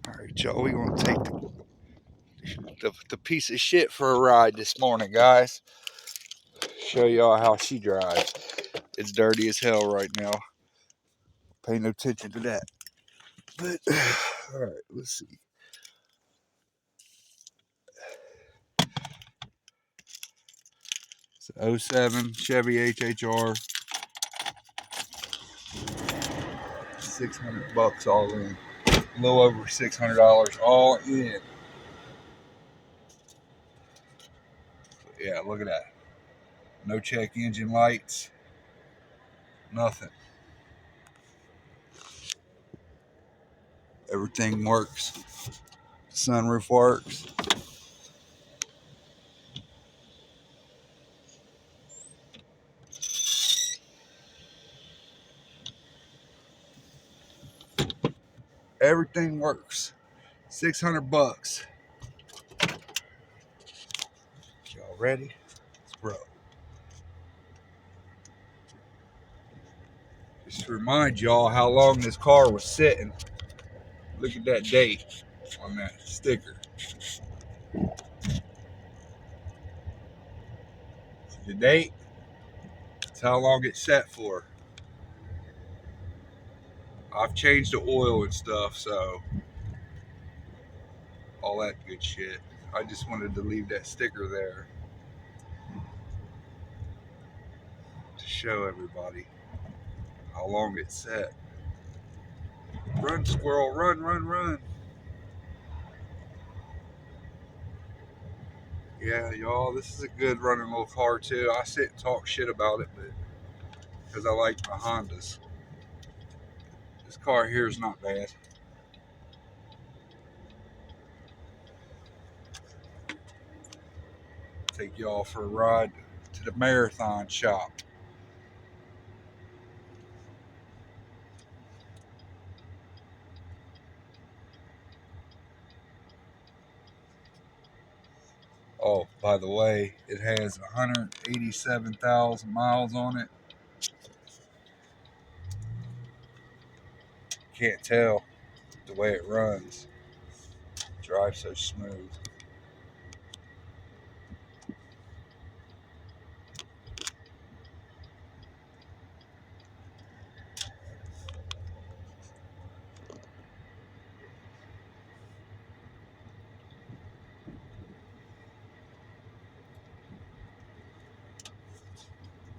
Alright, y'all, we gonna take the piece of shit for a ride this morning, guys. Show y'all how she drives. It's dirty as hell right now. Pay no attention to that. But, alright, let's see. It's an 07 Chevy HHR. $600 all in. A little over $600 all in. Yeah, look at that. No check engine lights. Nothing. Everything works. Sunroof works. Everything works. $600. Y'all ready? Let's roll. Just to remind y'all how long this car was sitting. Look at that date on that sticker. The date, it's how long it sat for. I've changed the oil and stuff, so all that good shit. I just wanted to leave that sticker there to show everybody how long it sat. Run, squirrel, run, run, run. Yeah, y'all, this is a good running little car too. I sit and talk shit about it, but because I like my Hondas. This car here is not bad. Take y'all for a ride to the Marathon shop. Oh, by the way, it has 187,000 miles on it. Can't tell the way it runs. It drives so smooth.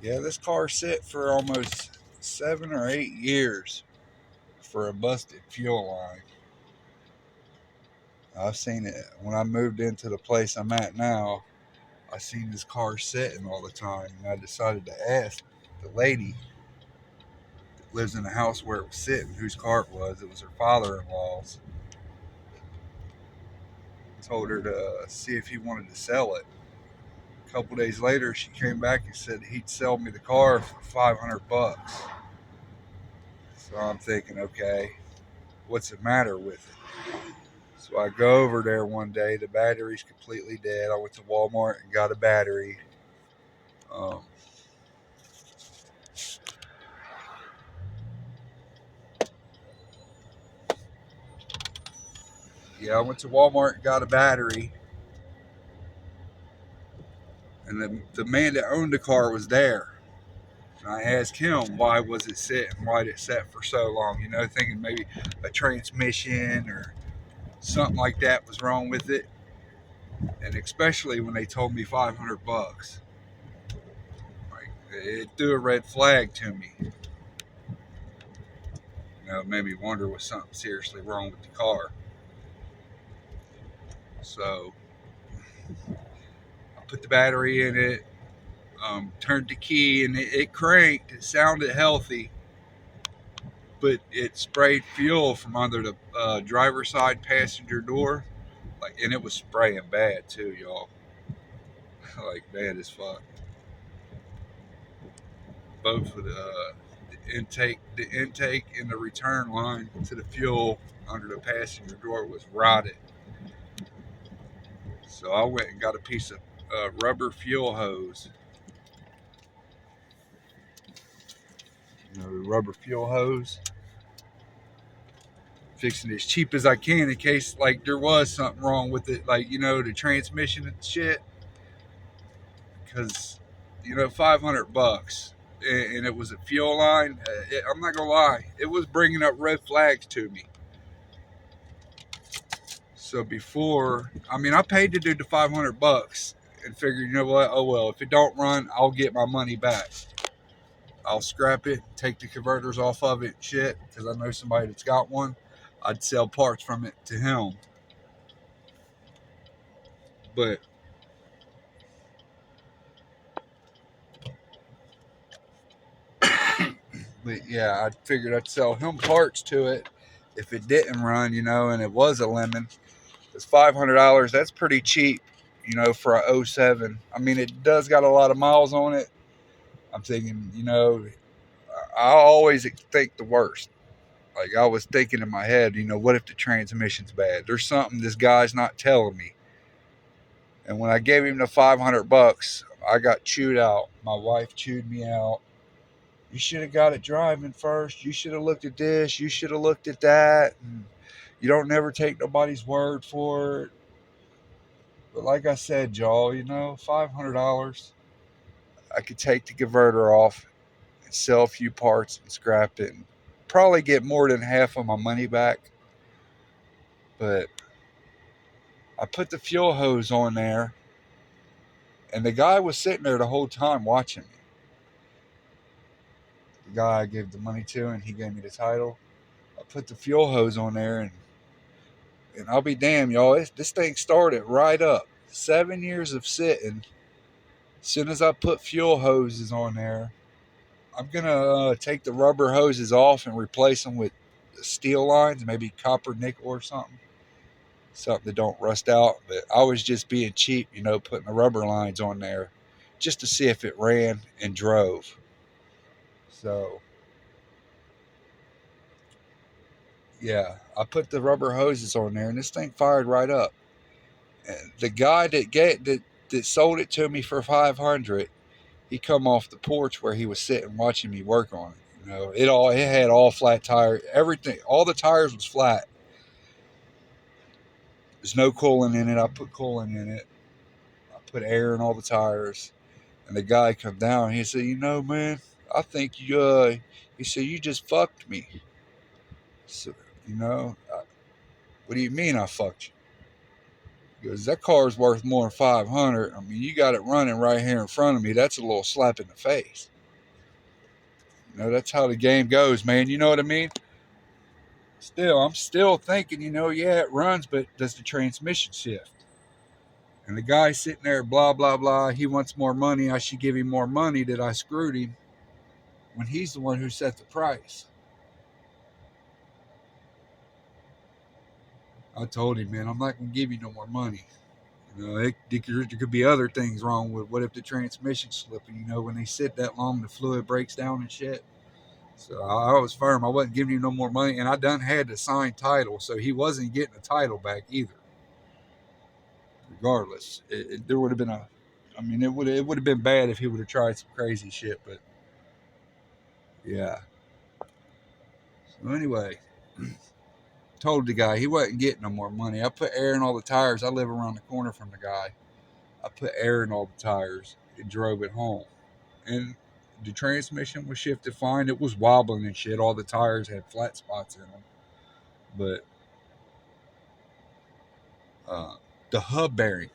Yeah, this car sit for almost 7 or 8 years for a busted fuel line. I've seen it when I moved into the place I'm at now. I seen this car sitting all the time, and I decided to ask the lady that lives in the house where it was sitting, whose car it was. It was her father-in-law's. Told her to see if he wanted to sell it. A couple days later, she came back and said he'd sell me the car for $500. So I'm thinking, okay, what's the matter with it? So I go over there one day. The battery's completely dead. I went to Walmart and got a battery. Um, yeah, I went to Walmart and got a battery. And the man that owned the car was there. And I asked him, why was it sitting? Why did it sit for so long? You know, thinking maybe a transmission or something like that was wrong with it. And especially when they told me $500. Like, it threw a red flag to me. You know, it made me wonder was something seriously wrong with the car. So I put the battery in it, turned the key, and it cranked. It sounded healthy, but it sprayed fuel from under the driver's side passenger door, like, and it was spraying bad too, y'all. Like bad as fuck. Both of the intake and the return line to the fuel under the passenger door was rotted. So I went and got a piece of rubber fuel hose. You know, the rubber fuel hose. fixing it as cheap as I can in case like there was something wrong with it, like the transmission and shit. Because $500 and it was a fuel line. I'm not gonna lie, it was bringing up red flags to me. So before, I paid to do the $500 and figured, you know what? Oh well, if it don't run, I'll get my money back. I'll scrap it, take the converters off of it, shit, because I know somebody that's got one. I'd sell parts from it to him. But yeah, I figured I'd sell him parts to it if it didn't run, and it was a lemon. It's $500. That's pretty cheap, for a '07. It does got a lot of miles on it. I'm thinking, I always think the worst. Like I was thinking in my head, what if the transmission's bad? There's something this guy's not telling me. And when I gave him the $500, I got chewed out. My wife chewed me out. You should have got it driving first. You should have looked at this. You should have looked at that. And you don't never take nobody's word for it. But like I said, y'all, $500, I could take the converter off and sell a few parts and scrap it and probably get more than half of my money back. But I put the fuel hose on there, and the guy was sitting there the whole time watching me. The guy I gave the money to, and he gave me the title. I put the fuel hose on there, and I'll be damned, y'all, this thing started right up. 7 years of sitting. As soon as I put fuel hoses on there, I'm going to take the rubber hoses off and replace them with steel lines, maybe copper nickel or something that don't rust out. But I was just being cheap, putting the rubber lines on there just to see if it ran and drove. So, yeah, I put the rubber hoses on there, and this thing fired right up. And the guy that sold it to me for $500, he come off the porch where he was sitting watching me work on it. It had all flat tires, everything, all the tires was flat. There's no coolant in it. I put coolant in it. I put air in all the tires. And the guy come down. He said, man, I think he said, you just fucked me. So, what do you mean I fucked you? He goes, that car's worth more than $500. You got it running right here in front of me. That's a little slap in the face. That's how the game goes, man. You know what I mean? I'm still thinking, yeah, it runs, but does the transmission shift? And the guy sitting there, blah, blah, blah, he wants more money. I should give him more money that I screwed him when he's the one who set the price. I told him, man, I'm not going to give you no more money. There could be other things wrong with what if the transmission's slipping, when they sit that long, the fluid breaks down and shit. So I was firm. I wasn't giving him no more money, and I done had the signed title, so he wasn't getting the title back either. Regardless, there would have been it would have been bad if he would have tried some crazy shit, but yeah. So anyway, told the guy he wasn't getting no more money. I put air in all the tires. I live around the corner from the guy. I put air in all the tires and drove it home. And the transmission was shifted fine. It was wobbling and shit. All the tires had flat spots in them. But the hub bearing,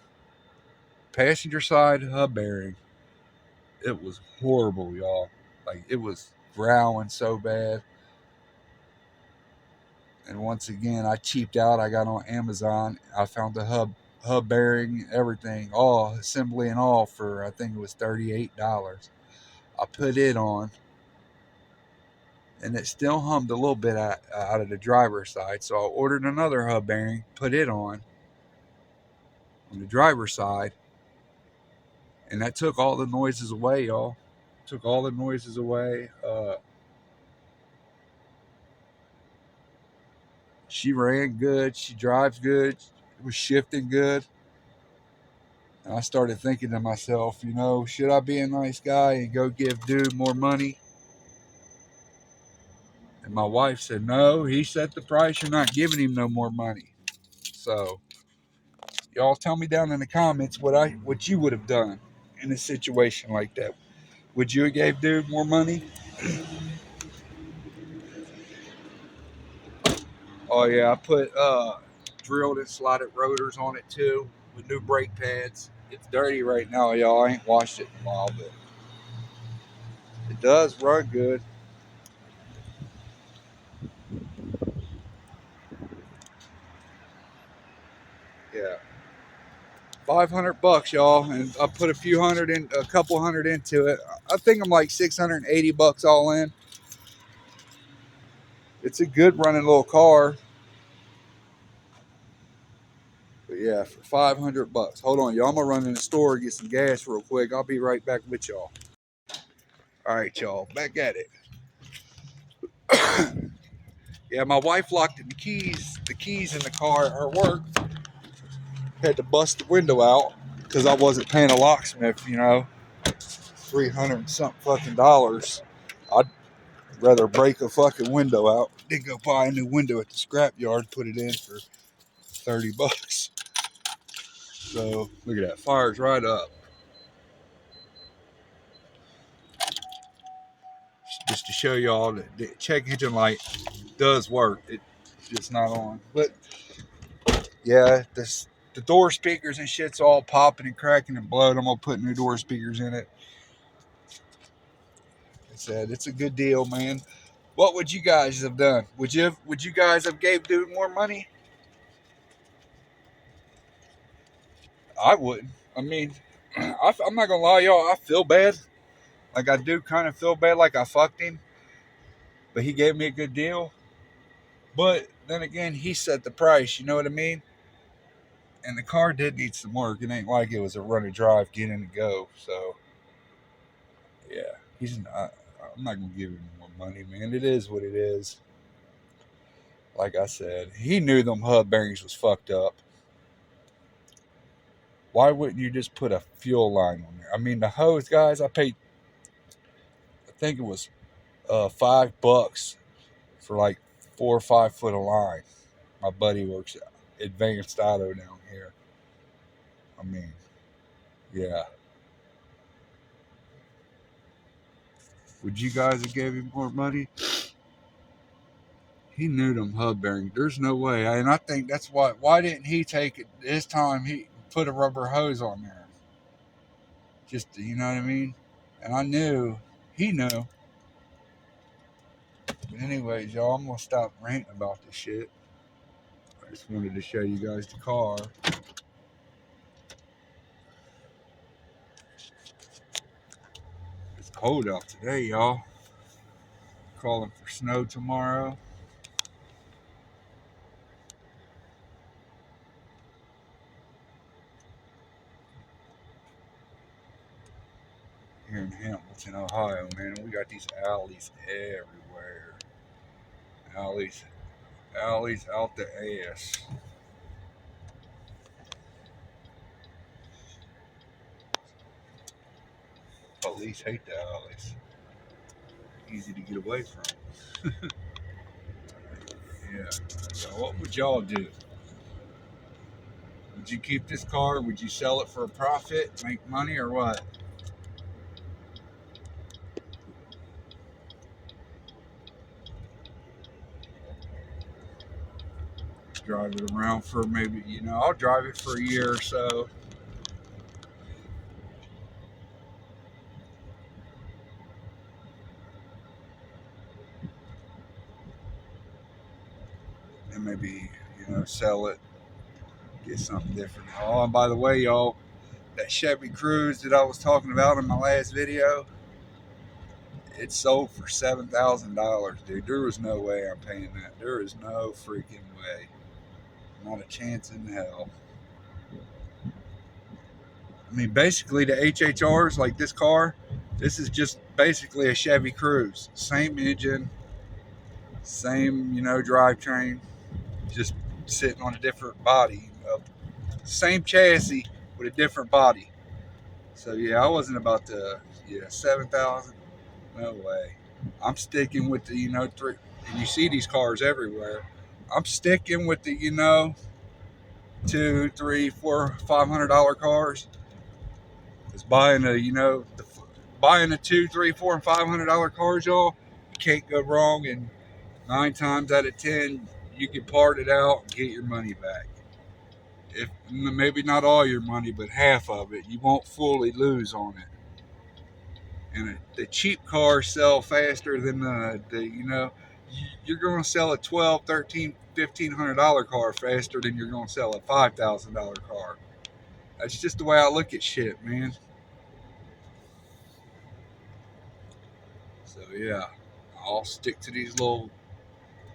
passenger side hub bearing, it was horrible, y'all. Like, it was growling so bad. And once again, I cheaped out. I got on Amazon. I found the hub bearing, everything, all assembly and all, for I think it was $38. I put it on, and it still hummed a little bit out of the driver's side. So I ordered another hub bearing, put it on the driver's side, and that took all the noises away, y'all. Took all the noises away. She ran good. She drives good. It was shifting good. And I started thinking to myself, should I be a nice guy and go give dude more money? And my wife said, no, he set the price. You're not giving him no more money. So y'all tell me down in the comments what you would have done in a situation like that. Would you have gave dude more money? Oh yeah, I put drilled and slotted rotors on it too with new brake pads. It's dirty right now, y'all. I ain't washed it in a while, but it does run good. Yeah, $500, y'all, and I put a couple hundred into it. I think I'm like $680 all in. It's a good running little car. But yeah, for $500. Hold on, y'all. I'm gonna run in the store and get some gas real quick. I'll be right back with y'all. All right, y'all, back at it. Yeah, my wife locked the keys in the car at her work. Had to bust the window out because I wasn't paying a locksmith, $300 something fucking dollars. I'd rather break a fucking window out than go buy a new window at the scrapyard, put it in for $30. So look at that, fire's right up. Just to show y'all that the check engine light does work. It's just not on. But yeah, the door speakers and shit's all popping and cracking and blowing. I'm gonna put new door speakers in it. I said it's a good deal, man. What would you guys have done? Would you guys have gave dude more money? I wouldn't. I mean, I'm not gonna lie, y'all. I feel bad. Like I do kind of feel bad, like I fucked him, but he gave me a good deal. But then again, he set the price. You know what I mean? And the car did need some work. It ain't like it was a run and drive, get in and go. So yeah, he's not. I'm not gonna give him more money, man. It is what it is. Like I said, he knew them hub bearings was fucked up. Why wouldn't you just put a fuel line on there? I mean, the hose, guys. I paid. I think it was $5 for like 4 or 5 foot of line. My buddy works at Advanced Auto down here. I mean, yeah. Would you guys have gave him more money? He knew them hub bearings. There's no way. And I think that's why. Why didn't he take it this time? He put a rubber hose on there. Just, you know what I mean? And I knew. He knew. But anyways, y'all, I'm going to stop ranting about this shit. I just wanted to show you guys the car. It's cold out today, y'all. Calling for snow tomorrow. Here in Hamilton, Ohio, man, we got these alleys everywhere. Alleys out the ass. Police hate the alleys. Easy to get away from. Yeah. So what would y'all do? Would you keep this car? Would you sell it for a profit, make money, or what? Drive it around for maybe, I'll drive it for a year or so. And maybe, sell it, get something different. Oh, and by the way, y'all, that Chevy Cruze that I was talking about in my last video, it sold for $7,000, dude. There was no way I'm paying that. There is no freaking way. Not a chance in hell. I mean, basically the HHRs, like this car, this is just basically a Chevy Cruze. Same engine, same, drivetrain, just sitting on a different body. Same chassis with a different body. So yeah, I wasn't about to, 7,000. No way. I'm sticking with the, and you see these cars everywhere. I'm sticking with the, you know, $200, $300, $400, $500 cars. It's buying a, you know, buying a $200, $300, $400, and $500 cars, y'all. You can't go wrong, and 9 times out of 10, you can part it out and get your money back. If maybe not all your money, but half of it, you won't fully lose on it. And the cheap cars sell faster than the you know, you're going to sell a $12, $13, $1,500 car faster than you're going to sell a $5,000 car. That's just the way I look at shit, man. So yeah, I'll stick to these little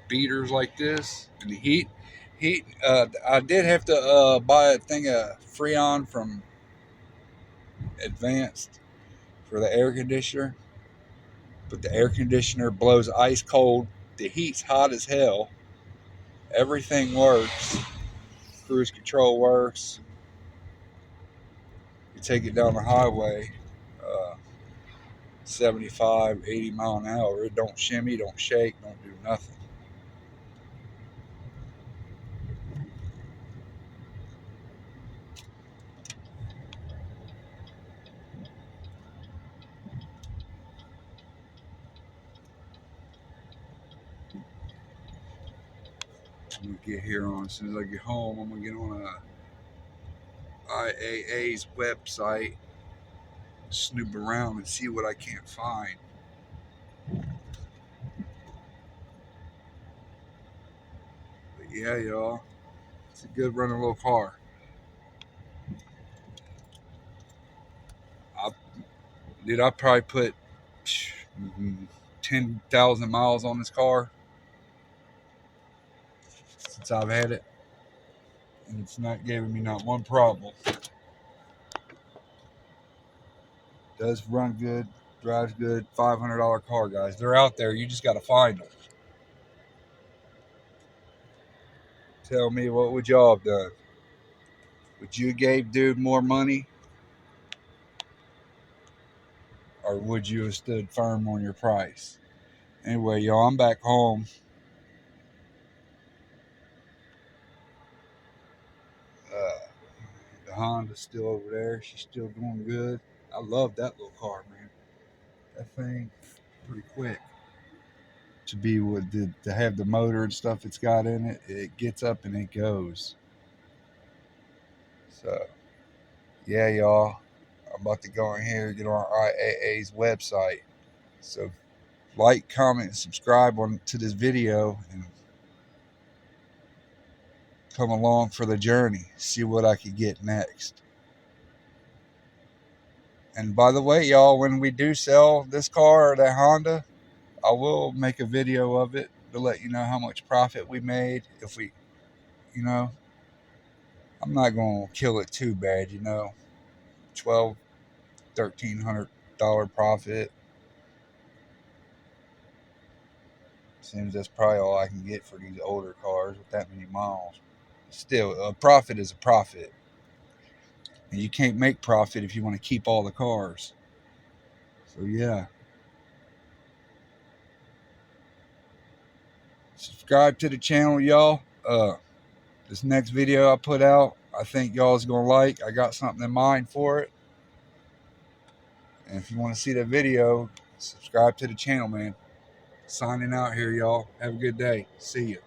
beaters like this. And the heat. I did have to buy a thing of Freon from Advanced for the air conditioner, but the air conditioner blows ice cold. The heat's hot as hell. Everything works. Cruise control works. You take it down the highway, uh, 75, 80 mile an hour. It don't shimmy, don't shake, don't do nothing. I'm gonna get here on as soon as I get home. I'm gonna get on IAA's website, snoop around and see what I can't find. But yeah, y'all, it's a good running little car. I probably put 10,000 miles on this car since I've had it, and it's not giving me not one problem. Does run good, drives good. $500 car, guys. They're out there. You just got to find them. Tell me, what would y'all have done? Would you have gave dude more money, or would you have stood firm on your price? Anyway, y'all, I'm back home. Uh, the Honda's still over there. She's still doing good. I love that little car, man. That thing pretty quick to be with to have the motor and stuff it's got in it. It gets up and it goes. So yeah, y'all, I'm about to go in here and get on IAA's website. So like, comment, and subscribe on to this video, and come along for the journey. See what I could get next. And by the way, y'all, when we do sell this car or that Honda, I will make a video of it to let you know how much profit we made. If we, you know, I'm not going to kill it too bad, you know, $1,200, $1,300 profit. Seems that's probably all I can get for these older cars with that many miles. Still, a profit is a profit. And you can't make profit if you want to keep all the cars. So yeah. Subscribe to the channel, y'all. This next video I put out, I think y'all is gonna like. I got something in mind for it. And if you want to see that video, subscribe to the channel, man. Signing out here, y'all. Have a good day. See you.